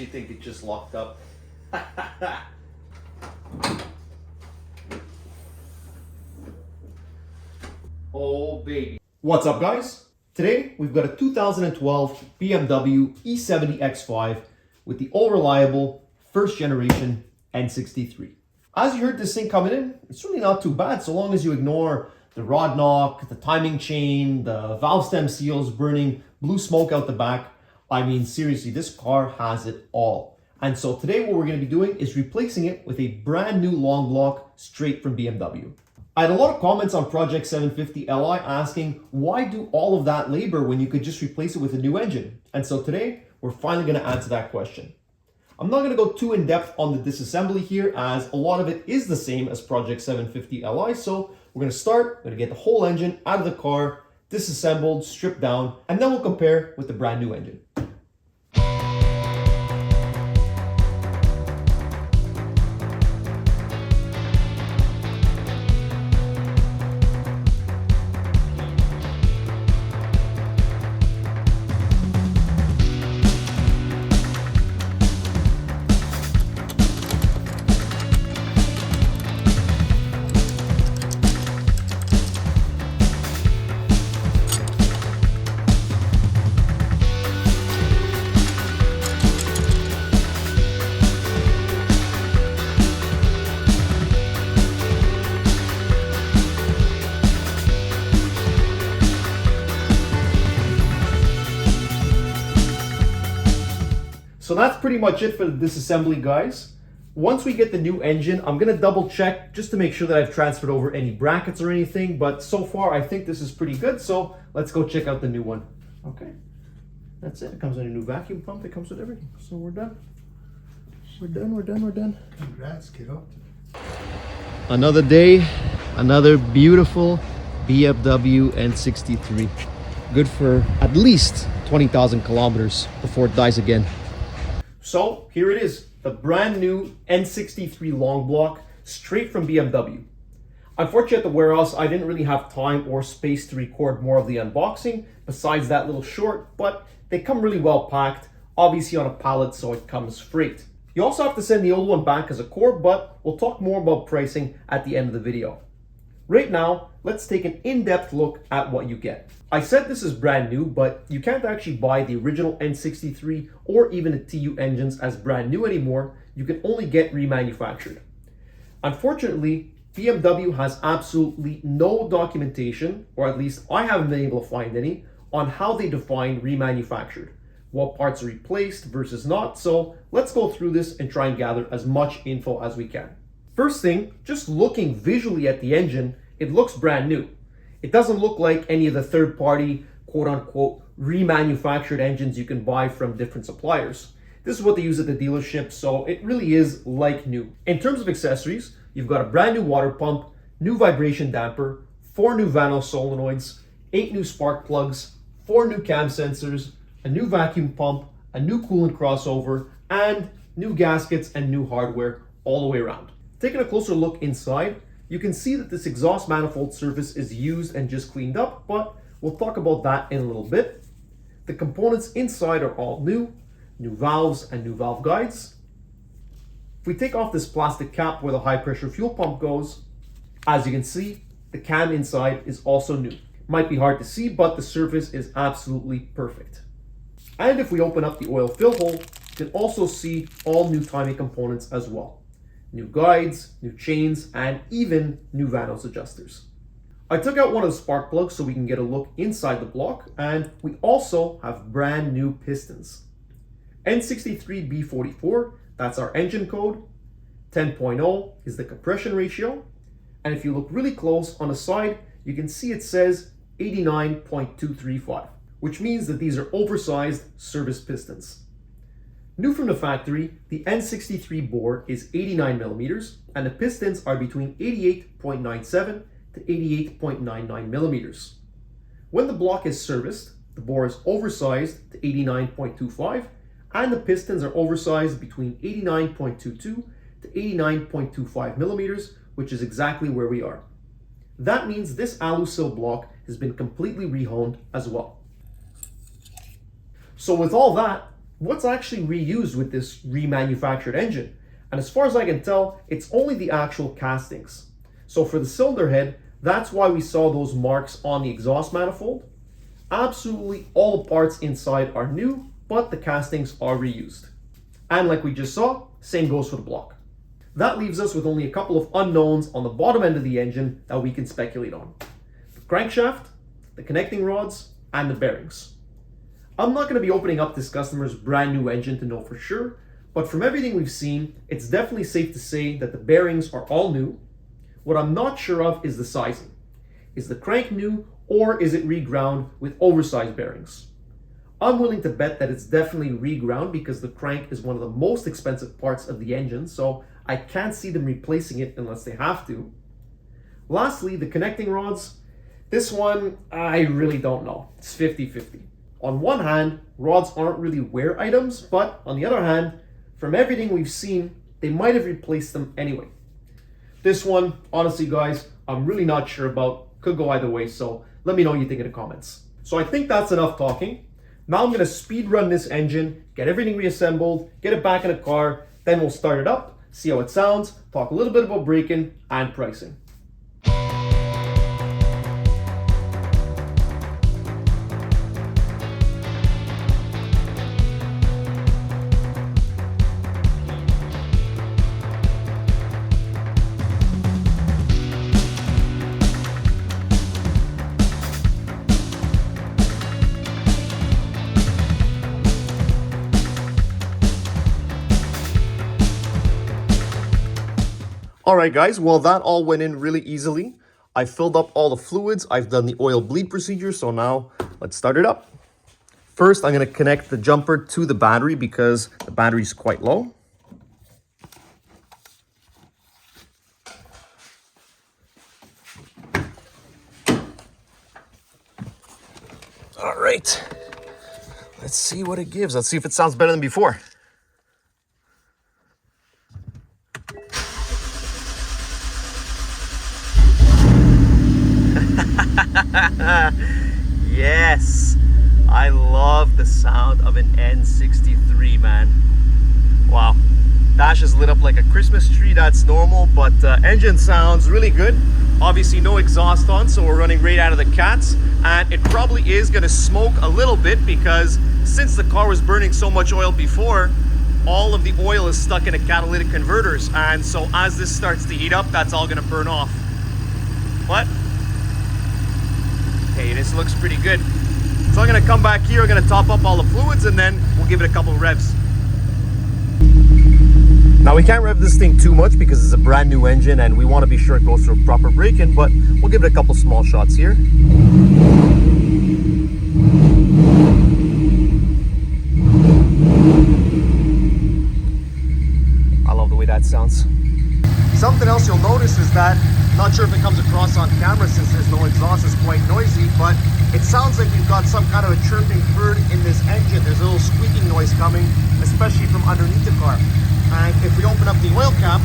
actually think it just locked up. Oh baby. What's up guys? Today we've got a 2012 BMW E70 X5 with the all-reliable first generation N63. As you heard this thing coming in, it's really not too bad so long as you ignore the rod knock, the timing chain, the valve stem seals burning, blue smoke out the back. I mean, seriously, this car has it all. And so today what we're going to be doing is replacing it with a brand new long block straight from BMW. I had a lot of comments on Project 750 Li asking, why do all of that labor when you could just replace it with a new engine? And so today, we're finally going to answer that question. I'm not going to go too in depth on the disassembly here as a lot of it is the same as Project 750 Li. So we're going to start, we're going to get the whole engine out of the car, disassembled, stripped down, and then we'll compare with the brand new engine. So that's pretty much it for the disassembly, guys. Once we get the new engine, I'm going to double check just to make sure that I've transferred over any brackets or anything. But so far, I think this is pretty good. So let's go check out the new one. Okay, that's it. It comes with a new vacuum pump. It comes with everything. So we're done. We're done. Congrats, kiddo. Another day, another beautiful BMW N63. Good for at least 20,000 kilometers before it dies again. So here it is, the brand new N63 long block straight from BMW. Unfortunately at the warehouse, I didn't really have time or space to record more of the unboxing besides that little short, but they come really well packed, obviously on a pallet so it comes freight. You also have to send the old one back as a core, but we'll talk more about pricing at the end of the video. Right now, let's take an in-depth look at what you get. I said this is brand new, but you can't actually buy the original N63 or even the TU engines as brand new anymore. You can only get remanufactured. Unfortunately, BMW has absolutely no documentation, or at least I haven't been able to find any, on how they define remanufactured. What parts are replaced versus not. So let's go through this and try and gather as much info as we can. First thing, just looking visually at the engine, it looks brand new. It doesn't look like any of the third-party, quote-unquote, remanufactured engines you can buy from different suppliers. This is what they use at the dealership, so it really is like new. In terms of accessories, you've got a brand new water pump, new vibration damper, 4 new Vanos solenoids, 8 new spark plugs, 4 new cam sensors, a new vacuum pump, a new coolant crossover, and new gaskets and new hardware all the way around. Taking a closer look inside, you can see that this exhaust manifold surface is used and just cleaned up, but we'll talk about that in a little bit. The components inside are all new valves and new valve guides. If we take off this plastic cap where the high pressure fuel pump goes, as you can see, the cam inside is also new. Might be hard to see, but the surface is absolutely perfect. And if we open up the oil fill hole, you can also see all new timing components as well. New guides, new chains, and even new Vanos adjusters. I took out one of the spark plugs so we can get a look inside the block, and we also have brand new pistons. N63B44, that's our engine code. 10.0 is the compression ratio. And if you look really close on the side, you can see it says 89.235, which means that these are oversized service pistons. New from the factory, the N63 bore is 89 millimeters and the pistons are between 88.97 to 88.99 millimeters. When the block is serviced, the bore is oversized to 89.25 and the pistons are oversized between 89.22 to 89.25 millimeters, which is exactly where we are. That means this alusil block has been completely rehoned as well. So with all that, what's actually reused with this remanufactured engine? And as far as I can tell, it's only the actual castings. So for the cylinder head, that's why we saw those marks on the exhaust manifold. Absolutely all the parts inside are new, but the castings are reused. And like we just saw, same goes for the block. That leaves us with only a couple of unknowns on the bottom end of the engine that we can speculate on. The crankshaft, the connecting rods, and the bearings. I'm not going to be opening up this customer's brand new engine to know for sure, but from everything we've seen, it's definitely safe to say that the bearings are all new. What I'm not sure of is the sizing. Is the crank new, or is it reground with oversized bearings? I'm willing to bet that it's definitely reground because the crank is one of the most expensive parts of the engine, so I can't see them replacing it unless they have to. Lastly, the connecting rods. This one, I really don't know. It's 50-50. On one hand, rods aren't really wear items, but on the other hand, from everything we've seen, they might have replaced them anyway. This one, honestly guys, I'm really not sure about. Could go either way, so let me know what you think in the comments. So I think that's enough talking. Now I'm going to speed run this engine, get everything reassembled, get it back in the car, then we'll start it up, see how it sounds, talk a little bit about braking and pricing. All right, guys, well, that all went in really easily. I filled up all the fluids. I've done the oil bleed procedure, so now let's start it up. First, I'm going to connect the jumper to the battery because the battery is quite low. All right, let's see what it gives. Let's see if it sounds better than before. Yes, I love the sound of an N63, man. Wow, dash is lit up like a Christmas tree. That's normal, but engine sounds really good. Obviously no exhaust on, so we're running right out of the cats, and it probably is going to smoke a little bit because since the car was burning so much oil before, all of the oil is stuck in the catalytic converters, and so as this starts to heat up, that's all going to burn off. What? Hey, this looks pretty good. So I'm going to come back here, I'm going to top up all the fluids, and then we'll give it a couple revs. Now we can't rev this thing too much because it's a brand new engine and we want to be sure it goes through proper braking, but we'll give it a couple small shots here. I love the way that sounds. Something else you'll notice is that, not sure if it comes across on camera since there's no exhaust, it's quite noisy, but it sounds like we've got some kind of a chirping bird in this engine. There's a little squeaking noise coming, especially from underneath the car. And if we open up the oil cap,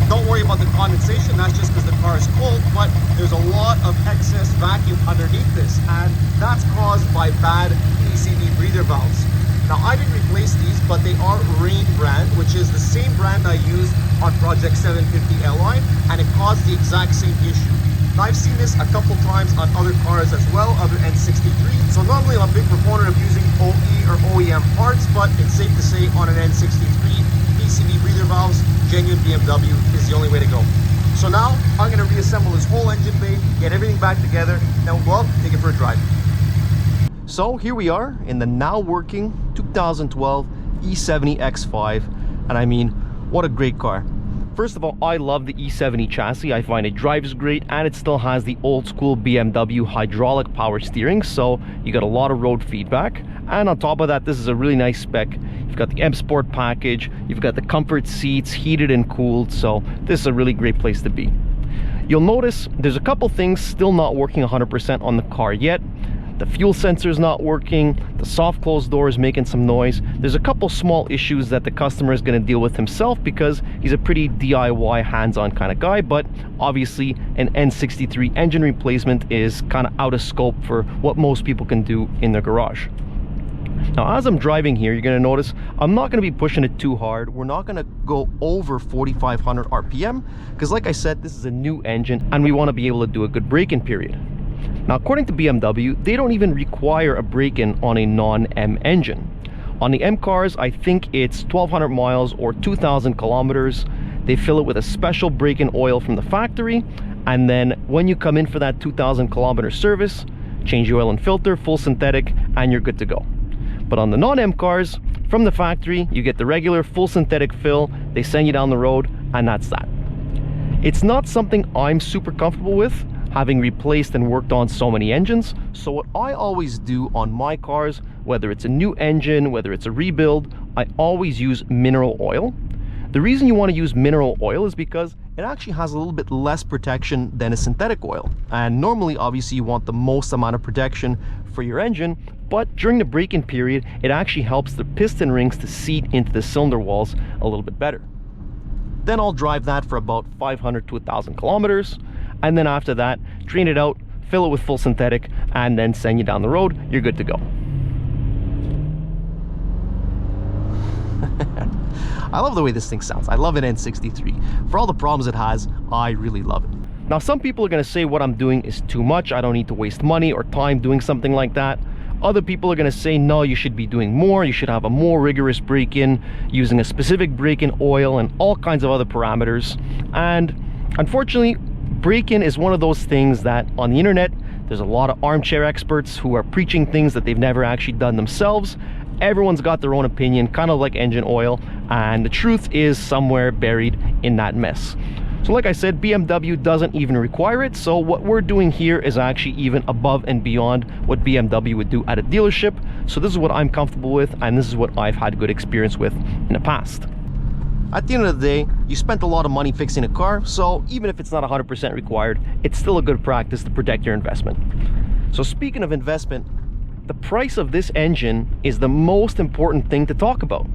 don't worry about the condensation, that's just because the car is cold, but there's a lot of excess vacuum underneath this, and that's caused by bad PCV breather valves. Now, I didn't replace these, but they are Rain brand, which is the same brand I used on Project 750 Li, and it caused the exact same issue. Now, I've seen this a couple times on other cars as well, other N63. So normally I'm a big proponent of using OE or OEM parts, but it's safe to say on an N63, PCV breather valves, genuine BMW is the only way to go. So now I'm going to reassemble this whole engine bay, get everything back together, then we'll go out, take it for a drive. So here we are in the now working 2012 E70 X5, and I mean, what a great car. First of all, I love the E70 chassis. I find it drives great, and it still has the old school BMW hydraulic power steering, so you got a lot of road feedback. And on top of that, this is a really nice spec. You've got the M Sport package, you've got the comfort seats, heated and cooled, so this is a really great place to be. You'll notice there's a couple things still not working 100% on the car yet. The fuel sensor is not working, the soft closed door is making some noise. There's a couple small issues that the customer is going to deal with himself because he's a pretty DIY hands-on kind of guy, but obviously an N63 engine replacement is kind of out of scope for what most people can do in their garage. Now, as I'm driving here, you're gonna notice I'm not gonna be pushing it too hard. We're not gonna go over 4,500 RPM, because like I said, this is a new engine and we wanna be able to do a good braking period. Now, according to BMW, they don't even require a break-in on a non-M engine. On the M cars, I think it's 1,200 miles or 2,000 kilometers. They fill it with a special break-in oil from the factory, and then when you come in for that 2,000 kilometer service, change the oil and filter, full synthetic, and you're good to go. But on the non-M cars, from the factory, you get the regular full synthetic fill, they send you down the road, and that's that. It's not something I'm super comfortable with, having replaced and worked on so many engines. So what I always do on my cars, whether it's a new engine, whether it's a rebuild, I always use mineral oil. The reason you want to use mineral oil is because it actually has a little bit less protection than a synthetic oil. And normally, obviously, you want the most amount of protection for your engine, but during the braking period, it actually helps the piston rings to seat into the cylinder walls a little bit better. Then I'll drive that for about 500 to 1,000 kilometers. And then after that, drain it out, fill it with full synthetic, and then send you down the road. You're good to go. I love the way this thing sounds. I love an N63. For all the problems it has, I really love it. Now, some people are gonna say what I'm doing is too much. I don't need to waste money or time doing something like that. Other people are gonna say, no, you should be doing more. You should have a more rigorous break-in, using a specific break-in oil and all kinds of other parameters. And unfortunately, break-in is one of those things that on the internet, there's a lot of armchair experts who are preaching things that they've never actually done themselves. Everyone's got their own opinion, kind of like engine oil, and the truth is somewhere buried in that mess. So like I said, BMW doesn't even require it, so what we're doing here is actually even above and beyond what BMW would do at a dealership. So this is what I'm comfortable with, and this is what I've had good experience with in the past. At the end of the day, you spent a lot of money fixing a car, so even if it's not 100% required, it's still a good practice to protect your investment. So speaking of investment, the price of this engine is the most important thing to talk about.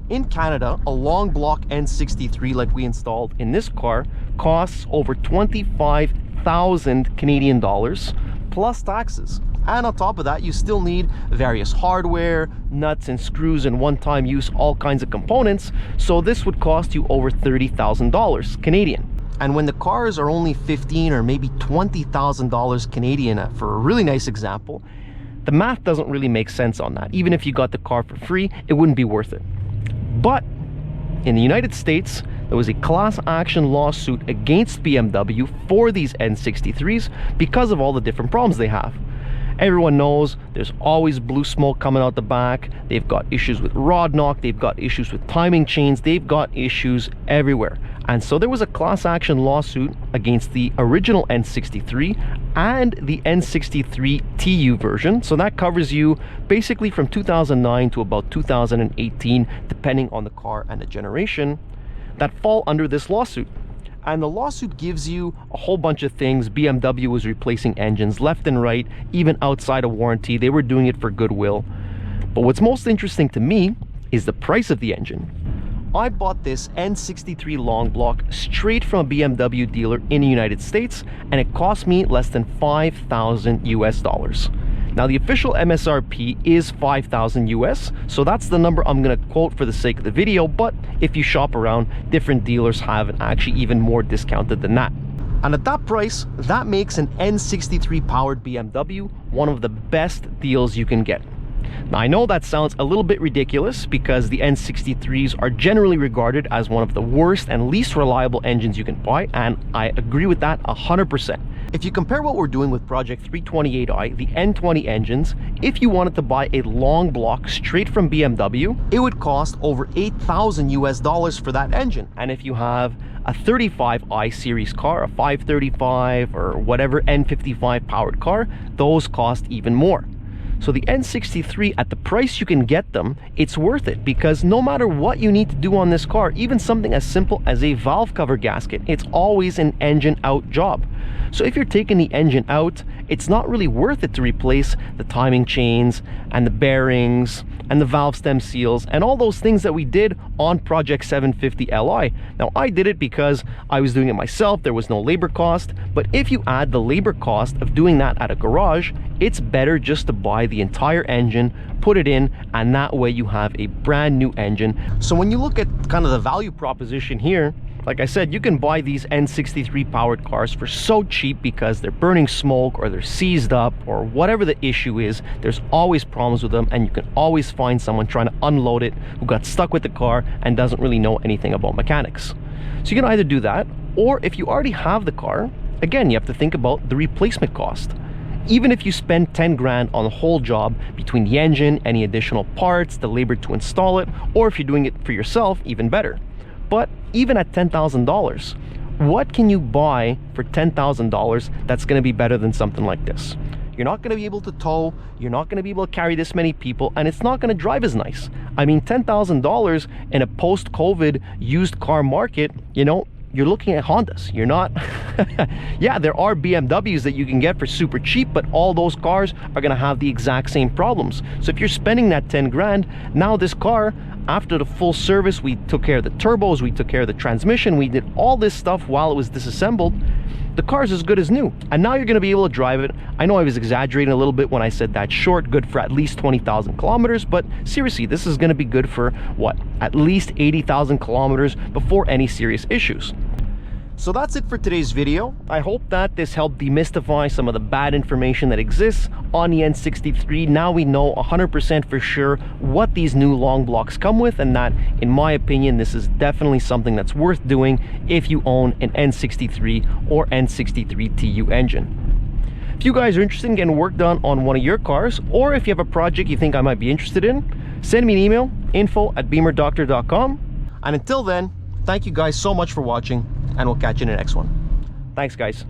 In Canada, a long block N63 like we installed in this car costs over 25,000 Canadian dollars plus taxes. And on top of that, you still need various hardware, nuts and screws, and one-time use, all kinds of components. So this would cost you over $30,000 Canadian. And when the cars are only $15,000 or maybe $20,000 Canadian, for a really nice example, the math doesn't really make sense on that. Even if you got the car for free, it wouldn't be worth it. But in the United States, there was a class action lawsuit against BMW for these N63s because of all the different problems they have. Everyone knows there's always blue smoke coming out the back. They've got issues with rod knock. They've got issues with timing chains. They've got issues everywhere. And so there was a class action lawsuit against the original N63 and the N63 TU version. So that covers you basically from 2009 to about 2018, depending on the car and the generation, that fall under this lawsuit. And the lawsuit gives you a whole bunch of things. BMW was replacing engines left and right, even outside of warranty. They were doing it for goodwill. But what's most interesting to me is the price of the engine. I bought this N63 long block straight from a BMW dealer in the United States, and it cost me less than $5,000 US. Now, the official MSRP is $5,000 US, so that's the number I'm gonna quote for the sake of the video, but if you shop around, different dealers have it actually even more discounted than that. And at that price, that makes an N63 powered BMW one of the best deals you can get. Now, I know that sounds a little bit ridiculous because the N63s are generally regarded as one of the worst and least reliable engines you can buy, and I agree with that 100%. If you compare what we're doing with Project 328i, the N20 engines, if you wanted to buy a long block straight from BMW, it would cost over $8,000 US for that engine. And if you have a 35i series car, a 535 or whatever N55 powered car, those cost even more. So the N63, at the price you can get them, it's worth it, because no matter what you need to do on this car, even something as simple as a valve cover gasket, it's always an engine out job. So if you're taking the engine out, it's not really worth it to replace the timing chains and the bearings and the valve stem seals and all those things that we did on Project 750 Li. Now, I did it because I was doing it myself. There was no labor cost. But if you add the labor cost of doing that at a garage, it's better just to buy the entire engine, put it in, and that way you have a brand new engine. So when you look at kind of the value proposition here, like I said, you can buy these N63 powered cars for so cheap because they're burning smoke or they're seized up or whatever the issue is. There's always problems with them, and you can always find someone trying to unload it who got stuck with the car and doesn't really know anything about mechanics. So you can either do that, or if you already have the car, again, you have to think about the replacement cost. Even if you spend 10 grand on the whole job between the engine, any additional parts, the labor to install it, or if you're doing it for yourself, even better. But even at $10,000, what can you buy for $10,000 that's going to be better than something like this? You're not going to be able to tow, you're not going to be able to carry this many people, and it's not going to drive as nice. I mean, $10,000 in a post-COVID used car market, you know, you're looking at Hondas. You're not yeah, there are BMWs that you can get for super cheap, but all those cars are going to have the exact same problems. So if you're spending that 10 grand, now this car, after the full service, we took care of the turbos, we took care of the transmission, we did all this stuff while it was disassembled, the car's as good as new. And now you're going to be able to drive it. I know I was exaggerating a little bit when I said that short, good for at least 20,000 kilometers, but seriously, this is going to be good for what, at least 80,000 kilometers before any serious issues. So that's it for today's video. I hope that this helped demystify some of the bad information that exists on the N63. Now we know 100% for sure what these new long blocks come with, and that, in my opinion, this is definitely something that's worth doing if you own an N63 or N63 TU engine. If you guys are interested in getting work done on one of your cars, or if you have a project you think I might be interested in, send me an email, info@bimmerdoctor.com. And until then, thank you guys so much for watching, and we'll catch you in the next one. Thanks, guys.